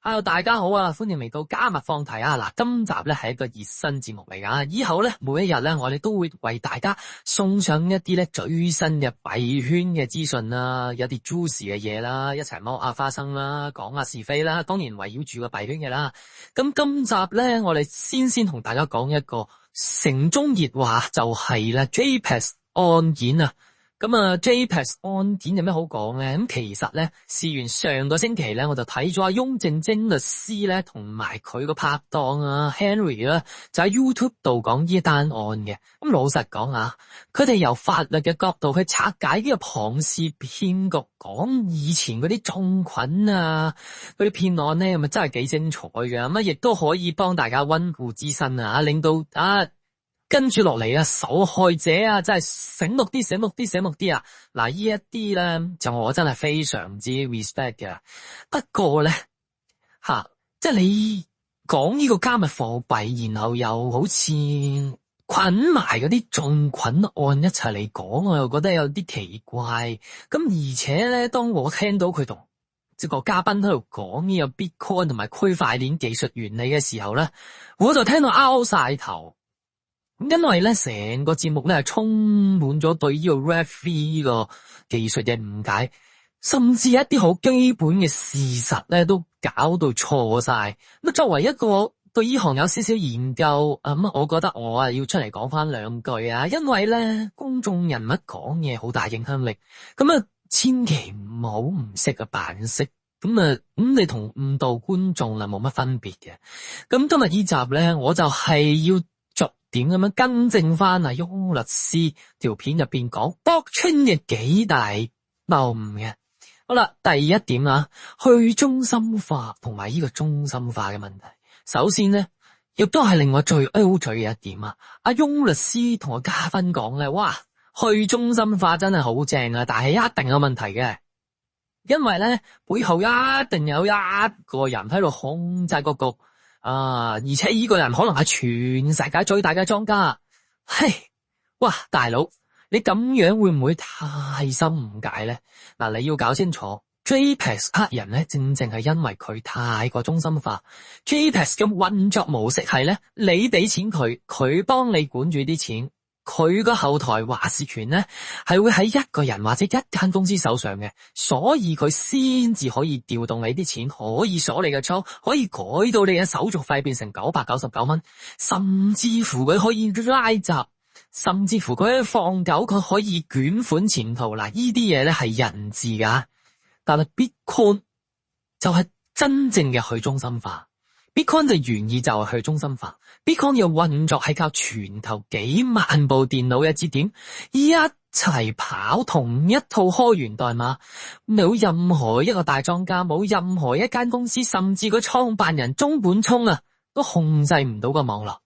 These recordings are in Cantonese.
Hello，大家好啊，歡迎嚟到加密放題啊！嗱，今集咧係一個熱身節目嚟噶，以後咧每一日咧我哋都會為大家送上一啲咧最新嘅幣圈嘅資訊啦，有啲 juicy 嘅嘢啦，一齊剝下花生啦，講下是非啦，當然圍繞住個幣圈嘅啦。咁今集咧我哋先同大家講一個城中熱話，就係咧 JPEX 案件啊。咁啊 JPEX 案件有咩好講咧？咁其實咧，事緣上個星期咧，我就睇咗阿翁靜晶律師咧，同埋佢個拍檔啊 Henry 啦，就喺 YouTube 度講呢單案嘅。咁老實講啊，佢哋由法律嘅角度去拆解呢個龐氏騙局，講以前嗰啲種菌啊，嗰啲騙案咧，咁啊真係幾精彩嘅。咁啊，亦都可以幫大家溫故知新啊，令到跟住落嚟啊，受害者啊，真係醒目啲啊！嗱，呢一啲咧，就我真係非常之 respect 嘅。不過咧，即係你講呢個加密貨幣，然後又好似捆埋嗰啲種菌案一齊嚟講，我又覺得有啲奇怪。咁而且咧，當我聽到佢同即個嘉賓喺度講呢個 Bitcoin 同埋區塊鏈技術原理嘅時候咧，我就聽到拗晒頭。因為咧，成個節目咧係充滿咗對呢個 Web3 個技術嘅誤解，甚至一啲好基本嘅事實咧都搞到錯晒。咁作為一個對呢行有少少研究，我覺得我要出嚟講翻兩句啊，因為咧公眾人物講嘢好大影響力，咁千祈唔好唔識嘅扮識，咁你同誤導觀眾啦冇乜分別嘅。咁今日呢集咧，我就係要點咁樣更正翻啊翁律師條片入邊講 blockchain 嘅幾大謬誤嘅。好啦，第一點啊，去中心化同埋呢個中心化嘅問題。首先咧，亦都係令我最 O 嘴嘅一點啊。阿翁律師同我嘉賓講咧，哇，去中心化真係好正啊，但係一定有問題嘅，因為咧背後一定有一個人喺度控制個局。而且呢個人可能係全世界最大嘅莊家。嘿，哇，大佬，你咁樣會唔會太深誤解咧？嗱，你要搞清楚 JPEX 黑人咧，正係因為佢太過中心化。JPEX 嘅運作模式係咧，你俾錢佢，佢幫你管住啲錢。佢個後台話事權咧，係會喺一個人或者一間公司手上嘅，所以佢先至可以調動你啲錢，可以鎖你嘅倉，可以改到你嘅手續費變成999蚊，甚至乎佢可以拉閘，甚至乎佢可以放狗，佢可以捲款潛逃。嗱，呢啲嘢咧係人治噶，但係 Bitcoin 就係真正嘅去中心化。Bitcoin 嘅原意就係去中心化。Bitcoin 嘅運作係靠全球幾萬部電腦嘅節點一齊跑同一套開源代碼，冇任何一個大莊家，冇任何一間公司，甚至個創辦人中本聰都控制唔到個網絡。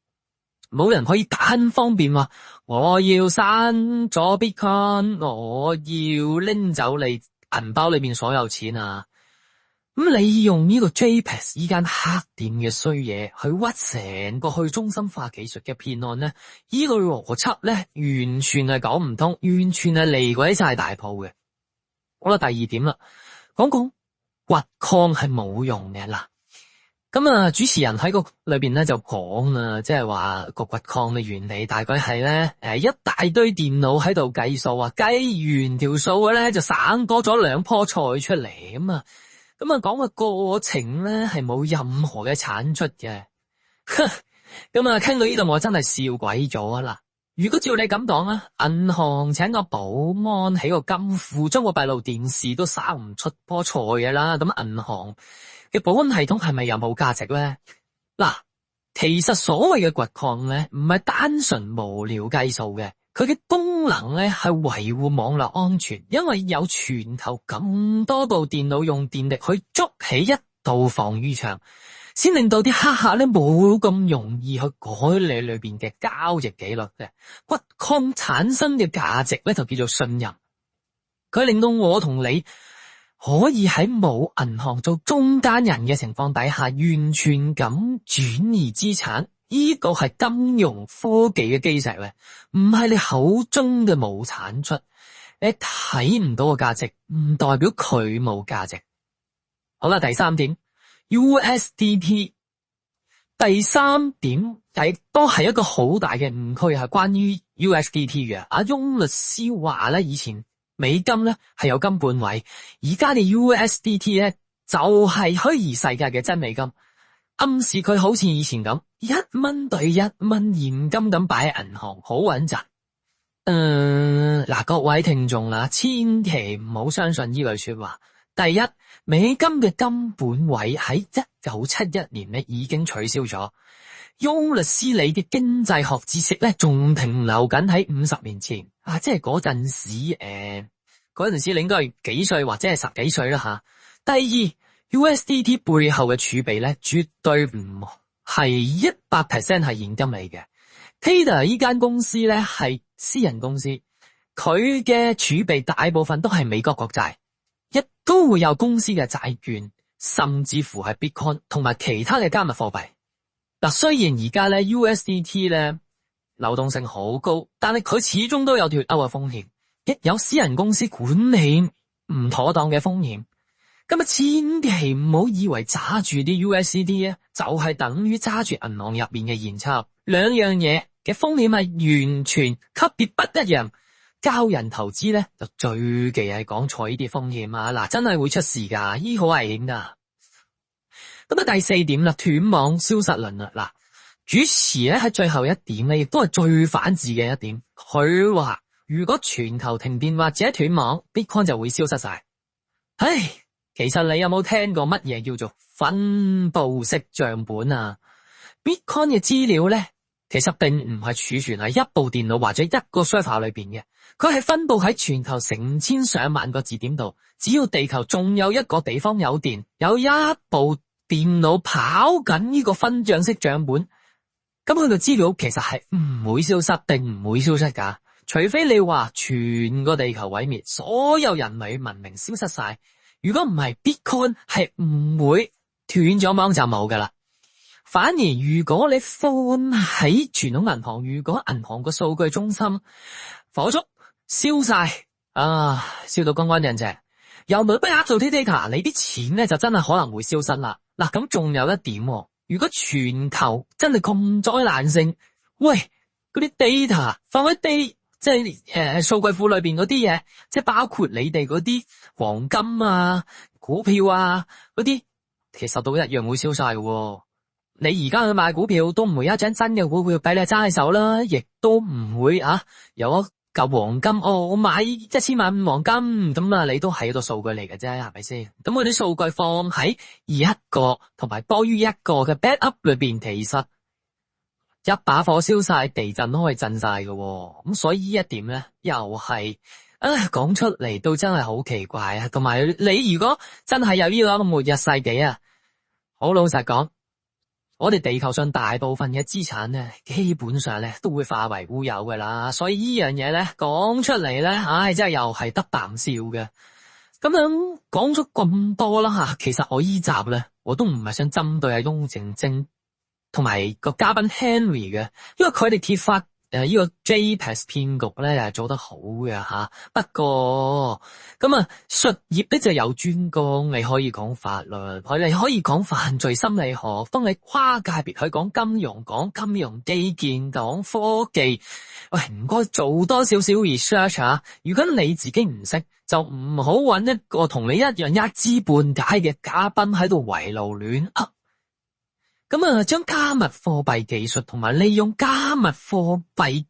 冇人可以單方面話我要刪咗 Bitcoin， 我要拎走你銀包裏面所有錢啊！咁你用呢個 JPEX 依間黑店嘅衰嘢去屈成個去中心化技術嘅騙案咧，呢個邏輯咧完全係講唔通，完全係離鬼晒大譜嘅。好啦，第二點啦，講掘礦係冇用嘅啦。咁主持人喺個裏邊咧就講啦，即係話個掘礦嘅原理大概係咧，一大堆電腦喺度計數啊，計完條數嘅咧就省多咗2棵菜出嚟咁講個過程咧係冇任何嘅產出嘅。聽到呢度我真係笑鬼咗啦！如果照你咁講啊，銀行請個保安起個金庫，將個閉路電視都生唔出棵菜嘅啦。咁銀行嘅保安系統係咪又冇價值咧？嗱，其實所謂嘅掘礦咧，唔係單純無聊計數嘅。佢嘅功能咧係維護網絡安全，因為有全球咁多部電腦用電力去築起一道防禦牆，先令到啲黑客咧冇咁容易去改你裏邊嘅交易記錄嘅。掘礦產生嘅價值咧就叫做信任，佢令到我同你可以喺冇銀行做中間人嘅情況底下，完全咁轉移資產。呢個係金融科技嘅基石咧，唔係你口中嘅冇產出。你睇唔到個價值，唔代表佢冇價值。好啦，第三點， USDT。第三點亦都係一個好大嘅誤區，係關於 USDT 嘅。阿翁律師話咧，以前美金咧係有金本位，而家嘅 USDT 咧就係虛擬世界嘅真美金，暗示佢好似以前咁1蚊兌1蚊現金咁擺喺銀行，好穩陣。嗱，各位聽眾啦，千祈唔好相信呢類說話。第一，美金嘅金本位喺1971年咧已經取消咗。翁律師你嘅經濟學知識咧仲停留緊喺50年前啊，即係嗰陣時你應該係幾歲或者係10幾歲啦吓。第二， USDT 背後嘅儲備咧絕對唔係100% 係現金嚟嘅。Tether 呢間公司咧係私人公司，佢嘅儲備大部分都係美國國債，亦都會有公司嘅債券，甚至乎係 Bitcoin 同埋其他嘅加密貨幣。嗱，雖然而家咧 USDT 咧流動性好高，但係佢始終都有脫歐嘅風險，亦有私人公司管理唔妥當嘅風險。咁啊，千祈唔好以為揸住啲 USDT 咧就係等於揸住銀行入面嘅現鈔，兩樣嘢嘅風險係完全級別不一樣。教人投資咧就最忌係講錯呢啲風險啊！嗱，真係會出事噶，呢好危險噶。咁啊，第四點啦，斷網消失論啦。嗱，主持咧喺最後一點咧，亦都係最反智嘅一點。佢話如果全球停電或者斷網 ，Bitcoin 就會消失晒。唉，其實你有冇聽過乜嘢叫做分布式賬本啊 ？Bitcoin 嘅資料咧，其實並唔係儲存喺一部電腦或者一個 server 裏邊嘅，佢係分布喺全球成千上萬個節點度。只要地球仲有一個地方有電，有一部電腦跑緊呢個分賬式賬本，咁佢嘅資料其實係唔會消失，定唔會消失噶。除非你話全個地球毀滅，所有人類文明消失晒。如果唔係 ，Bitcoin 係唔會斷咗網就冇噶啦。反而如果你放喺傳統銀行，如果銀行個數據中心火燭燒晒啊，燒到乾乾淨淨，又冇不做 data， 你啲錢咧就真係可能會消失啦。嗱，咁仲有一點，如果全球真係咁災難性，喂，嗰啲 data 放喺即係數據庫裏邊嗰啲嘢，即係包括你哋嗰啲黃金啊、股票啊嗰啲，其實都一樣會燒晒嘅。你而家去買股票都唔會有一張真嘅股票俾你揸喺手啦，亦都唔會有一嚿黃金我買1000萬黃金咁啊，你都係一個數據嚟嘅啫，係咪先？咁嗰啲數據放喺一個同埋多於一個嘅 backup 裏邊，其實一把火燒晒，地震都可以震晒嘅。咁所以呢一點咧，又係講出嚟都真係好奇怪啊！同埋你如果真係有呢個末日世紀啊，好老實講。我哋地球上大部分嘅資產咧，基本上咧都會化為烏有噶啦，所以呢樣嘢咧講出嚟咧，真係又係得啖笑嘅。咁樣講咗咁多啦吓，其實我依集咧，我都唔係想針對阿翁靜晶同埋個嘉賓 Henry 嘅，因為佢哋揭發呢個 JPEX 騙局咧係做得好嘅吓。不過咁術業咧就有專攻，你可以講法律，你可以講犯罪心理學，當你跨界別去講金融，講金融基建，講科技，喂，唔該做多少少 research 啊。如果你自己唔識，就唔好揾一個同你一樣一知半解嘅嘉賓喺度圍爐亂噏。咁將加密貨幣技術同埋利用加密貨幣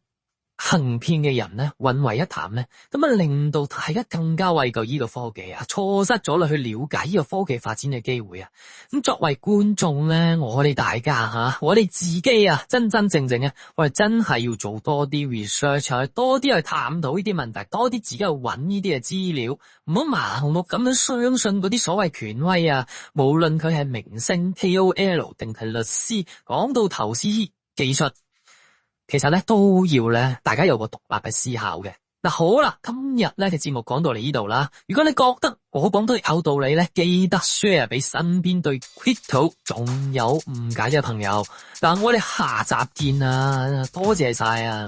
行騙嘅人咧混為一談咧，咁令到大家更加畏懼呢個科技啊，錯失咗去了解呢個科技發展嘅機會啊。咁作為觀眾咧，我哋大家我哋自己真真正正我哋真係要做多啲 research， 多啲去探討呢啲問題，多啲自己去揾呢啲嘅資料，唔好盲目咁樣相信嗰啲所謂權威啊。無論佢係明星 KOL 定係律師，講到投資技術，其實咧都要咧，大家有個獨立嘅思考嘅。嗱，好啦，今日咧嘅節目講到嚟呢度啦。如果你覺得我講得有道理咧，記得 share 俾身邊對 crypto 仲有誤解嘅朋友。嗱，我哋下集見啊！多謝晒啊！